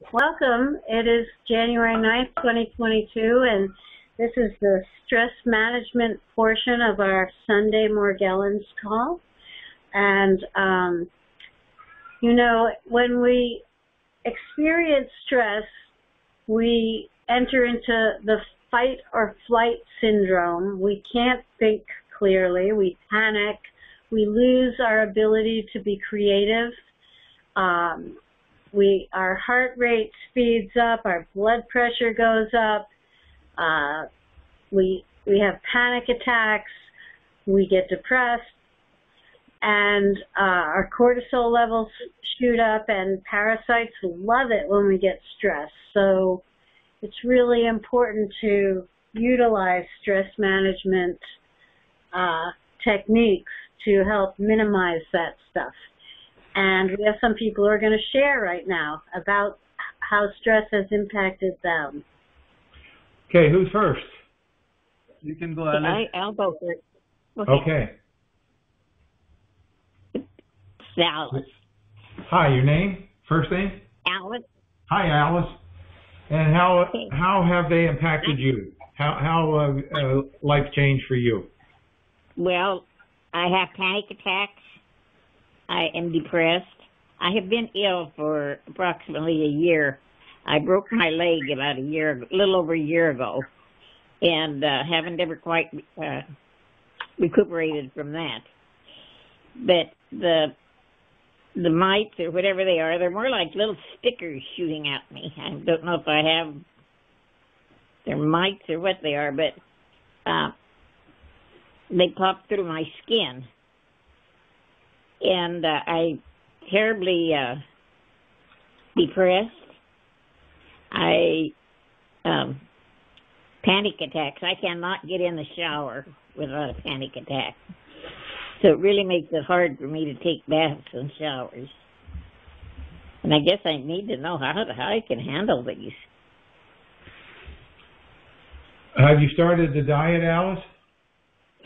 Welcome. It is January 9th, 2022, and this is the stress management portion of our Sunday Morgellons call. And, when we experience stress, we enter into the fight or flight syndrome. We can't think clearly. We panic. We lose our ability to be creative. Our heart rate speeds up, our blood pressure goes up, we have panic attacks, we get depressed, and our cortisol levels shoot up, and parasites love it when we get stressed. So it's really important to utilize stress management techniques to help minimize that stuff. And we have some people who are going to share right now about how stress has impacted them. Okay, who's first? You can go, Alice. I'll go first. Okay. Alice. Hi, your name? First name? Alice. Hi, Alice. And how have they impacted you? How life changed for you? Well, I have panic attacks. I am depressed. I have been ill for approximately a year. I broke my leg about a little over a year ago, and haven't ever quite recuperated from that. But the mites or whatever they are, they're more like little stickers shooting at me. I don't know if they're mites or what they are, but they pop through my skin. And I terribly depressed. I panic attacks. I cannot get in the shower without a panic attack. So it really makes it hard for me to take baths and showers. And I guess I need to know how I can handle these. Have you started the diet, Alice?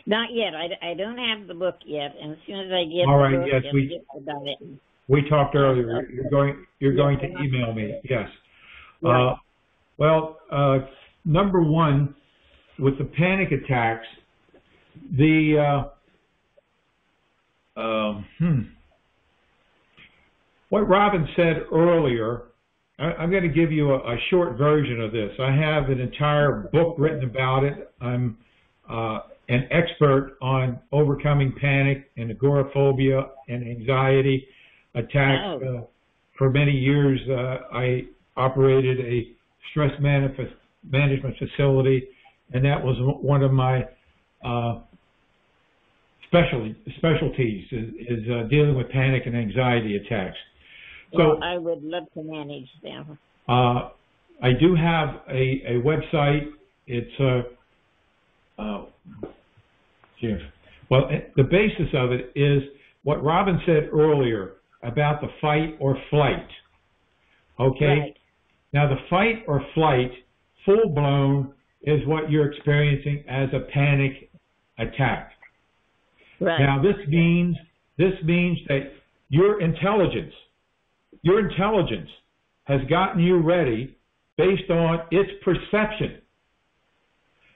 Not yet. I don't have the book yet, and as soon as I get All right, the book, yes, I'll get the diet. We talked earlier. You're going to email me. Yes. Yeah. Number one, with the panic attacks, what Robin said earlier, I'm going to give you a short version of this. I have an entire book written about it. I'm an expert on overcoming panic and agoraphobia and anxiety attacks. For many years, I operated a stress management facility, and that was one of my specialties is dealing with panic and anxiety attacks. So I would love to manage them. I do have a website. It's the basis of it is what Robin said earlier about the fight or flight. Okay? Right. Now, the fight or flight, full blown, is what you're experiencing as a panic attack. Right. Now, this means that your intelligence has gotten you ready based on its perception.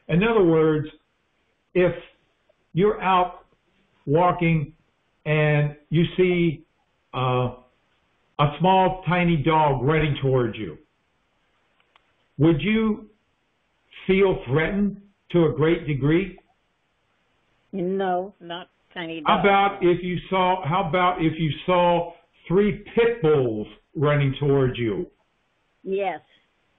In other words, if you're out walking and you see a small, tiny dog running towards you, would you feel threatened to a great degree? No, not tiny dog. How about if you saw 3 pit bulls running towards you? Yes.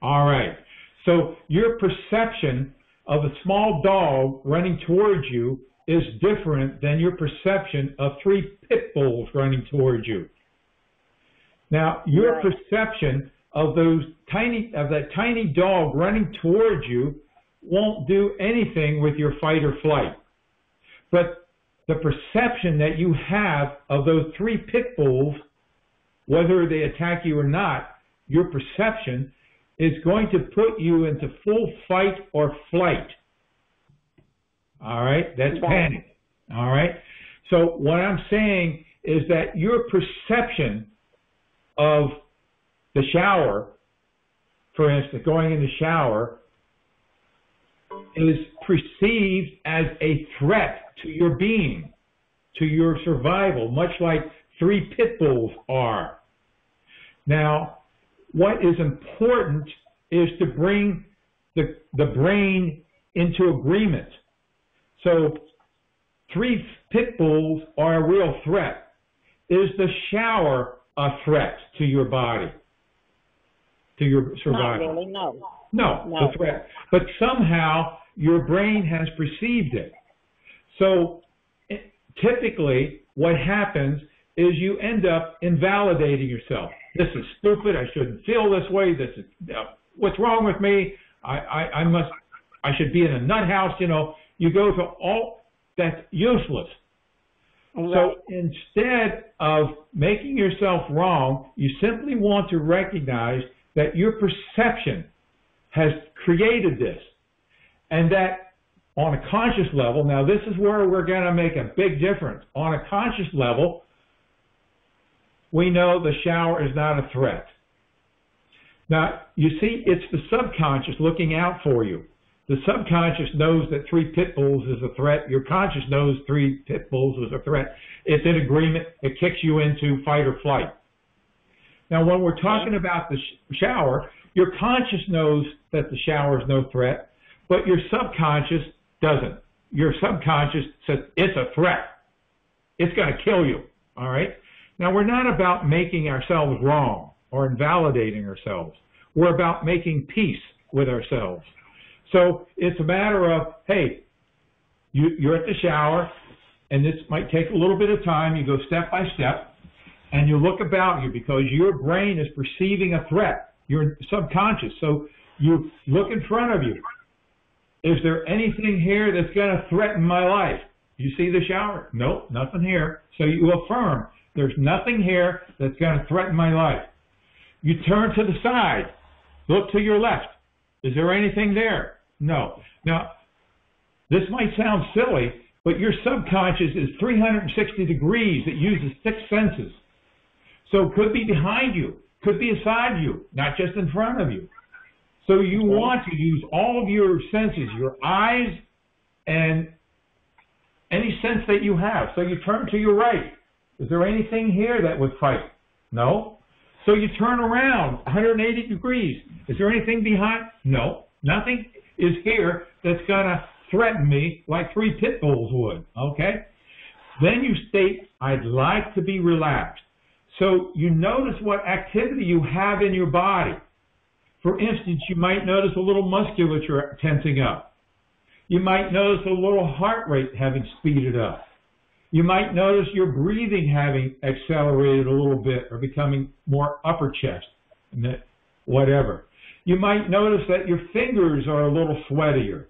All right. So your perception of a small dog running towards you is different than your perception of 3 pit bulls running towards you. Now, your perception of that tiny dog running towards you won't do anything with your fight or flight. But the perception that you have of those 3 pit bulls, whether they attack you or not, your perception is going to put you into full fight or flight. All right? That's panic. All right? So what I'm saying is that your perception of the shower for instance, going in the shower, is perceived as a threat to your being, to your survival, much like 3 pit bulls are. Now, what is important is to bring the brain into agreement. So 3 pit bulls are a real threat. Is the shower a threat to your body, to your survival? Not really, no. No, the threat. But somehow your brain has perceived it. So typically what happens is you end up invalidating yourself. This is stupid. I shouldn't feel this way. This is what's wrong with me. I should be in a nut house. You know, you go to all that's useless. Right. So instead of making yourself wrong, you simply want to recognize that your perception has created this, and that on a conscious level, now this is where we're going to make a big difference. On a conscious level, we know the shower is not a threat. Now, you see, it's the subconscious looking out for you. The subconscious knows that 3 pit bulls is a threat. Your conscious knows 3 pit bulls is a threat. It's in agreement. It kicks you into fight or flight. Now, when we're talking about the shower, your conscious knows that the shower is no threat, but your subconscious doesn't. Your subconscious says, it's a threat. It's going to kill you, all right? Now, we're not about making ourselves wrong or invalidating ourselves. We're about making peace with ourselves. So it's a matter of, hey, you're at the shower, and this might take a little bit of time. You go step by step, and you look about you because your brain is perceiving a threat. You're subconscious. So you look in front of you. Is there anything here that's going to threaten my life? You see the shower? Nope, nothing here. So you affirm, there's nothing here that's going to threaten my life. You turn to the side. Look to your left. Is there anything there? No. Now, this might sound silly, but your subconscious is 360 degrees. It uses 6 senses. So it could be behind you, could be beside you, not just in front of you. So you want to use all of your senses, your eyes and any sense that you have. So you turn to your right. Is there anything here that would fight? No. So you turn around 180 degrees. Is there anything behind? No. Nothing is here that's going to threaten me like 3 pit bulls would. Okay? Then you state, I'd like to be relaxed. So you notice what activity you have in your body. For instance, you might notice a little musculature tensing up. You might notice a little heart rate having speeded up. You might notice your breathing having accelerated a little bit or becoming more upper chest, whatever. You might notice that your fingers are a little sweatier.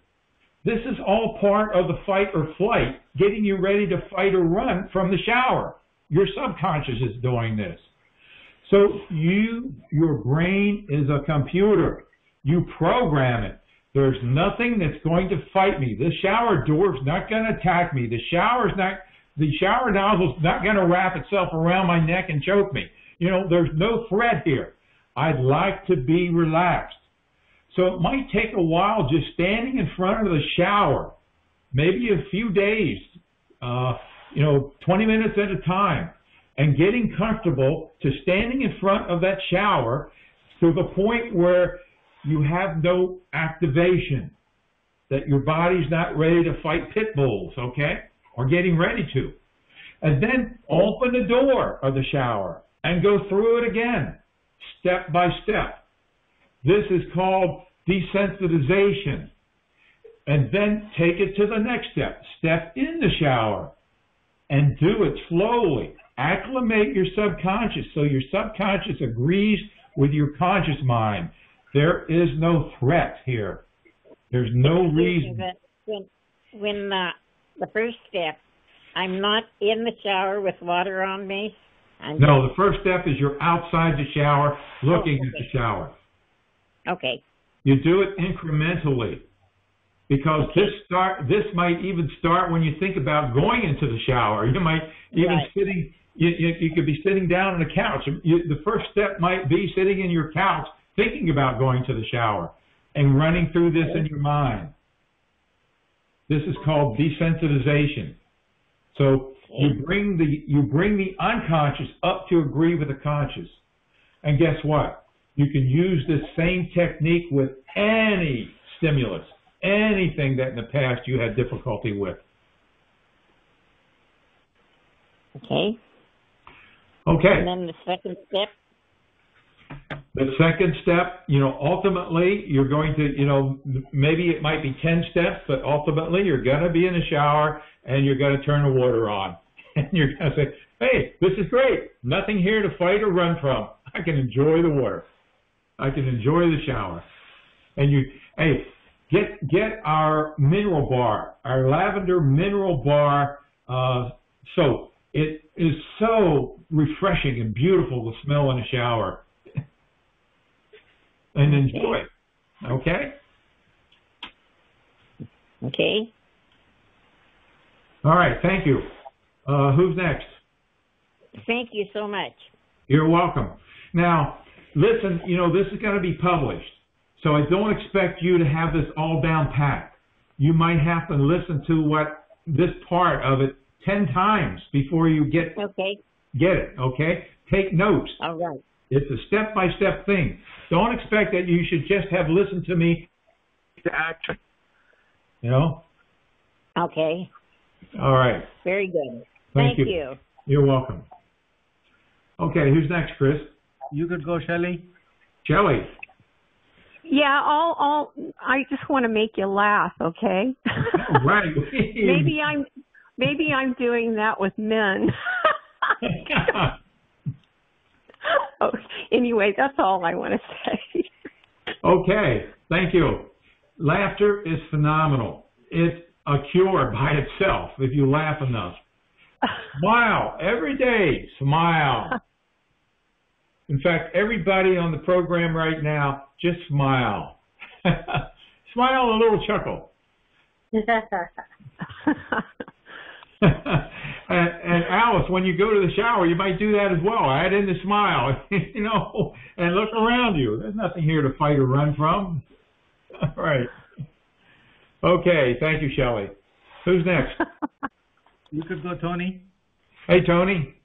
This is all part of the fight or flight, getting you ready to fight or run from the shower. Your subconscious is doing this. So your brain is a computer. You program it. There's nothing that's going to fight me. The shower door's not going to attack me. The shower nozzle's not going to wrap itself around my neck and choke me. You know, there's no threat here. I'd like to be relaxed. So it might take a while just standing in front of the shower, maybe a few days, 20 minutes at a time, and getting comfortable to standing in front of that shower to the point where you have no activation, that your body's not ready to fight pit bulls, okay, or getting ready to. And then open the door of the shower and go through it again, step by step. This is called desensitization. And then take it to the next step. Step in the shower and do it slowly. Acclimate your subconscious so your subconscious agrees with your conscious mind. There is no threat here. There's no reason. When the first step, I'm not in the shower with water on me. No, the first step is you're outside the shower looking at the shower. Okay. You do it incrementally because this might even start when you think about going into the shower. You might even you could be sitting down on a couch. The first step might be sitting in your couch thinking about going to the shower and running through this in your mind. This is called desensitization. So you bring the unconscious up to agree with the conscious. And guess what? You can use this same technique with any stimulus, anything that in the past you had difficulty with. Okay. Okay. And then the second step? The second step, ultimately you're going to, maybe it might be 10 steps, but ultimately you're going to be in the shower and you're going to turn the water on. And you're going to say, hey, this is great. Nothing here to fight or run from. I can enjoy the water. I can enjoy the shower. And get our mineral bar, our lavender mineral bar soap. It is so refreshing and beautiful to smell in a shower. And enjoy it. Okay? Okay. All right, thank you. Who's next? Thank you so much. You're welcome. Now, listen, this is going to be published, so I don't expect you to have this all down pat. You might have to listen to this part of it 10 times before you get it, okay? Take notes. All right. It's a step-by-step thing. Don't expect that you should just have listened to me to action. Okay. All right. Very good. Thank you. you. You're welcome. Okay, who's next, Chris? You could go, Shelley. Shelley. Yeah, I just want to make you laugh, okay? Oh, right. maybe I'm doing that with men. Oh, anyway, that's all I want to say. Okay, thank you. Laughter is phenomenal. It's a cure by itself if you laugh enough. Smile every day. Smile. In fact, everybody on the program right now, just smile. Smile, a little chuckle. And Alice, when you go to the shower, you might do that as well. Add in the smile, and look around you. There's nothing here to fight or run from. All right. Okay, thank you, Shelley. Who's next? You could go, Tony. Hey, Tony.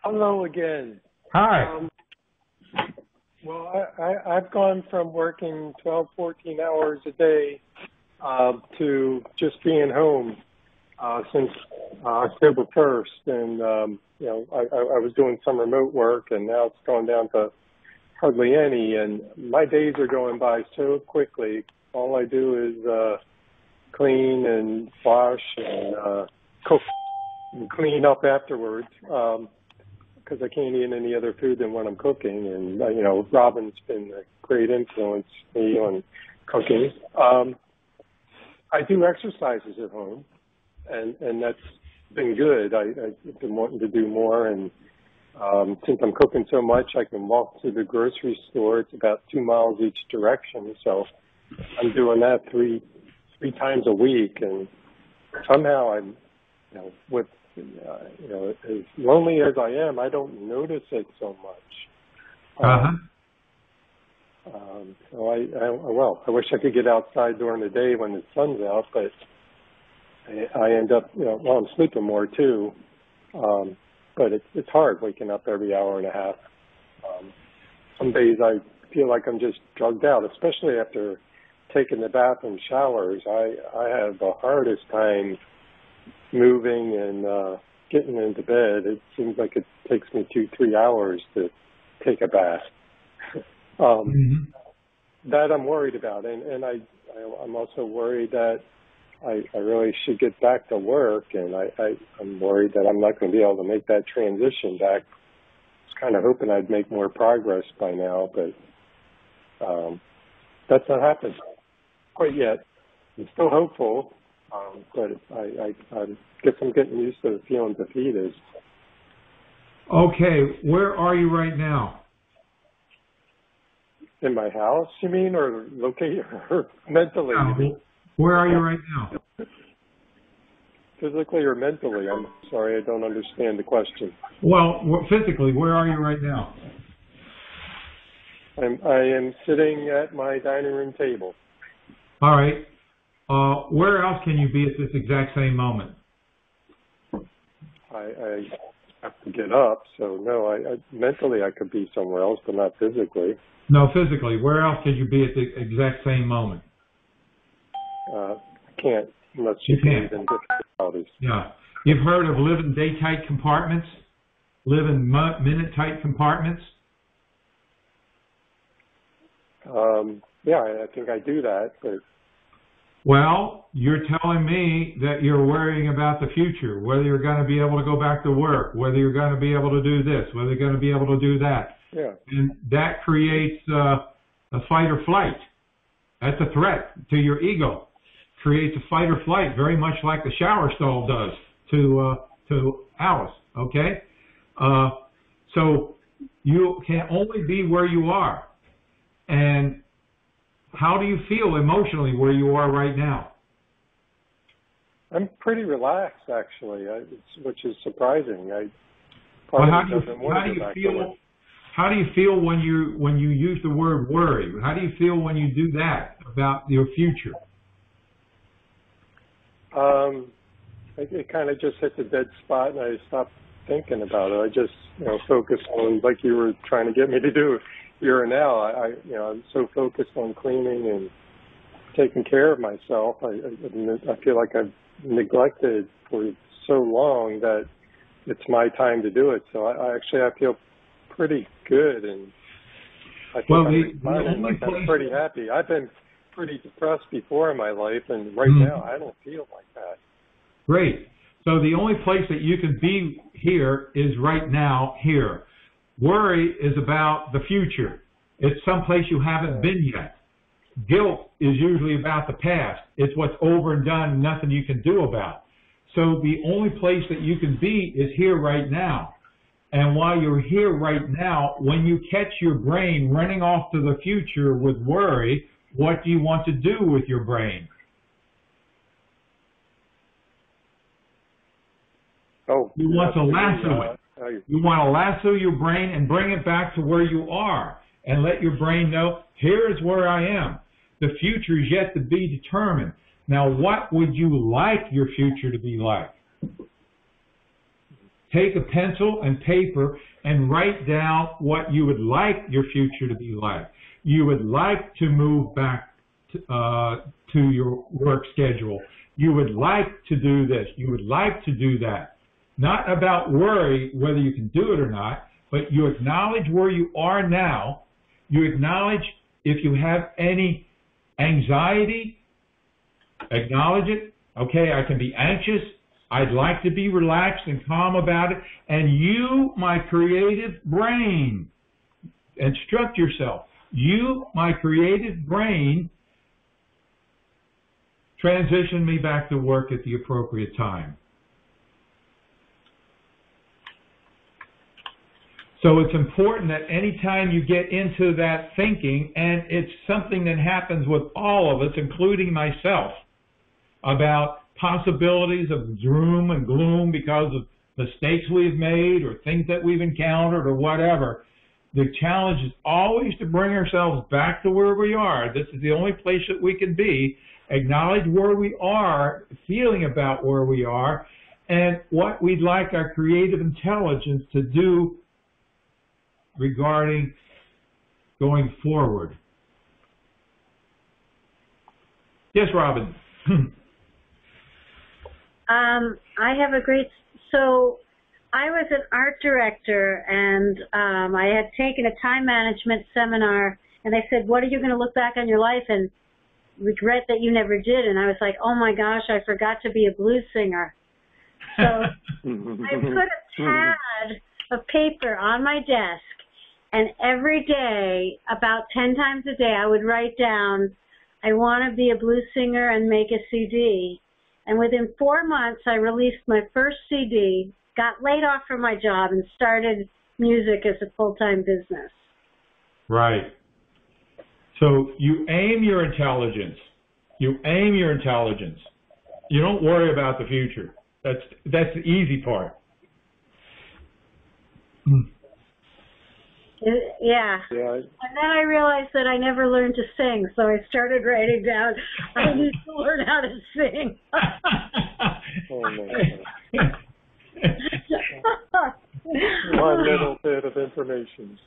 Hello again. Hi. Well, I've gone from working 12, 14 hours a day to just being home since October 1st. And, I was doing some remote work, and now it's gone down to hardly any. And my days are going by so quickly. All I do is clean and wash and cook and clean up afterwards because I can't eat any other food than when I'm cooking. And, Robin's been a great influence on me on cooking. I do exercises at home, and that's been good. I've been wanting to do more, and since I'm cooking so much, I can walk to the grocery store. It's about 2 miles each direction, so I'm doing that three times a week, and somehow I'm, with as lonely as I am, I don't notice it so much. So I wish I could get outside during the day when the sun's out, but I end up, I'm sleeping more too. But it's hard waking up every hour and a half. Some days I feel like I'm just drugged out, especially after taking the bath and showers. I have the hardest time moving and getting into bed. It seems like it takes me 2-3 hours to take a bath. That I'm worried about, and I'm also worried that I really should get back to work, and I'm worried that I'm not going to be able to make that transition back. I was kind of hoping I'd make more progress by now, but that's not happened quite yet. I'm still hopeful, but I guess I'm getting used to feeling defeated. Okay, where are you right now? In my house, you mean, or located, or mentally? Where are you right now? Physically or mentally? I'm sorry, I don't understand the question. Well, physically, where are you right now? I am sitting at my dining room table. All right. Where else can you be at this exact same moment? I have to get up, so no, I mentally I could be somewhere else, but not physically. No, physically. Where else could you be at the exact same moment? I can't unless You you can't. believe in difficulties. Yeah. You've heard of living day-tight compartments? Living minute-tight compartments? Yeah, I think I do that, but Well, you're telling me that you're worrying about the future, whether you're going to be able to go back to work, whether you're going to be able to do this, whether you're going to be able to do that. yeah. And that creates a fight or flight. That's a threat to your ego. Creates a fight or flight, very much like the shower stall does to Alice. Okay, so you can only be where you are. And how do you feel emotionally where you are right now? I'm pretty relaxed, actually, which is surprising. Well, how do you feel when you use the word worry? How do you feel when you do that about your future? It kind of just hits a dead spot, and I stopped thinking about it. I just, focus on, like you were trying to get me to do here and now. I'm so focused on cleaning and taking care of myself. I feel like I've neglected for so long that it's my time to do it. So I feel pretty good, and I think I'm pretty happy. I've been pretty depressed before in my life, and right now I don't feel like that. Great. So the only place that you can be here is right now here. Worry is about the future. It's someplace you haven't been yet. Guilt is usually about the past. It's what's over and done, nothing you can do about. So the only place that you can be is here right now. And while you're here right now, when you catch your brain running off to the future with worry, what do you want to do with your brain? Oh, you want to lasso it. You want to lasso your brain and bring it back to where you are and let your brain know, here is where I am. The future is yet to be determined. Now, what would you like your future to be like? Take a pencil and paper and write down what you would like your future to be like. You would like to move back to your work schedule. You would like to do this. You would like to do that. Not about worry whether you can do it or not, but you acknowledge where you are now. You acknowledge if you have any anxiety, acknowledge it. Okay, I can be anxious. I'd like to be relaxed and calm about it. And you, my creative brain, instruct yourself. You, my creative brain, transition me back to work at the appropriate time. So it's important that anytime you get into that thinking, and it's something that happens with all of us, including myself, about possibilities of doom and gloom because of mistakes we've made or things that we've encountered or whatever, the challenge is always to bring ourselves back to where we are. This is the only place that we can be. Acknowledge where we are, feeling about where we are, and what we'd like our creative intelligence to do regarding going forward. Yes, Robin. I have a great, so I was an art director, and I had taken a time management seminar, and they said, what are you going to look back on your life and regret that you never did? And I was like, oh my gosh, I forgot to be a blues singer. So I put a pad of paper on my desk, and every day, about 10 times a day, I would write down, I want to be a blues singer and make a CD. And within 4 months, I released my first CD, got laid off from my job, and started music as a full-time business. Right. So you aim your intelligence. You aim your intelligence. You don't worry about the future. That's the easy part. Yeah. Yeah. And then I realized that I never learned to sing, so I started writing down, I need to learn how to sing. Oh my God. One little bit of information.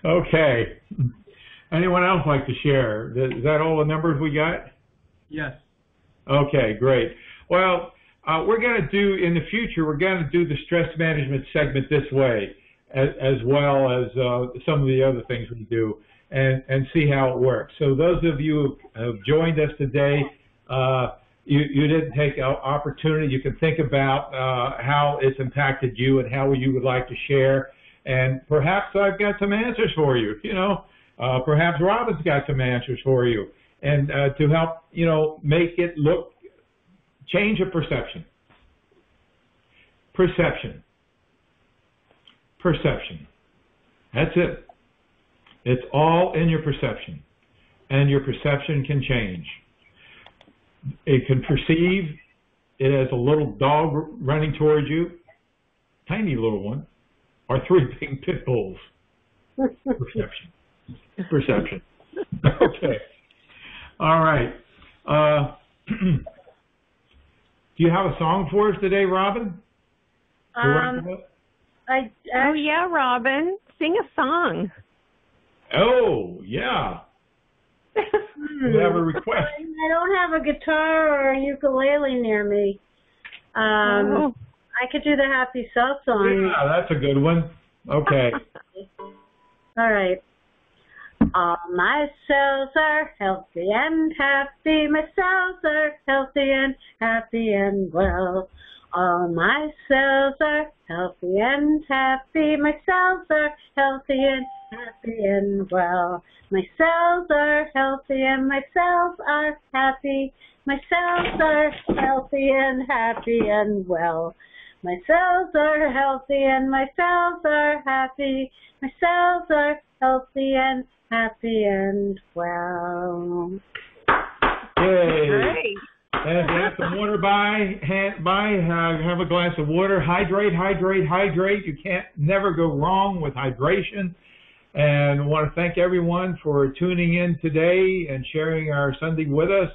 Okay. Anyone else like to share? Is that all the numbers we got? Yes. Okay, great. Well, we're going to do, in the future, we're going to do the stress management segment this way, as well as some of the other things we do, and see how it works. So those of you who have joined us today, you didn't take an opportunity. You can think about how it's impacted you and how you would like to share. And perhaps I've got some answers for you, perhaps Robin's got some answers for you. And to help, make it change a perception. Perception. That's it. It's all in your perception. And your perception can change. It can perceive it as a little dog running towards you, tiny little one, or 3 big pit bulls. Perception. Okay. All right. Do you have a song for us today, Robin? Oh yeah, Robin, sing a song. Oh yeah. We have a request. I don't have a guitar or a ukulele near me. I could do the Happy Self song. Yeah, that's a good one. Okay. All right. All my cells are healthy and happy. My cells are healthy and happy and well. All my cells are healthy and happy. My cells are healthy and happy and well. My cells are healthy and my cells are happy. My cells are healthy and happy and well. My cells are healthy and my cells are happy. My cells are healthy and happy and well. Yay. Great. And if you have some water have a glass of water. Hydrate. You can't never go wrong with hydration. And I want to thank everyone for tuning in today and sharing our Sunday with us.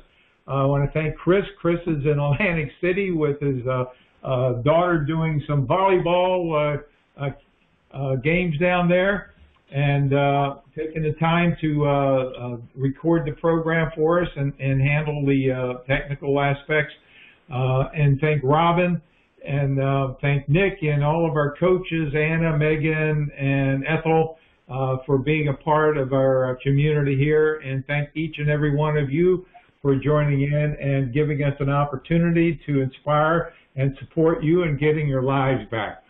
I want to thank Chris. Chris is in Atlantic City with his daughter doing some volleyball games down there, and taking the time to record the program for us and handle the technical aspects. And thank Robin, and thank Nick and all of our coaches, Anna, Megan, and Ethel, for being a part of our community here. And thank each and every one of you for joining in and giving us an opportunity to inspire and support you in getting your lives back.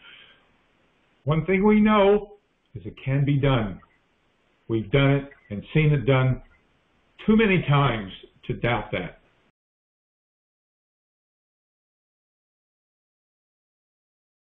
One thing we know is it can be done. We've done it and seen it done too many times to doubt that.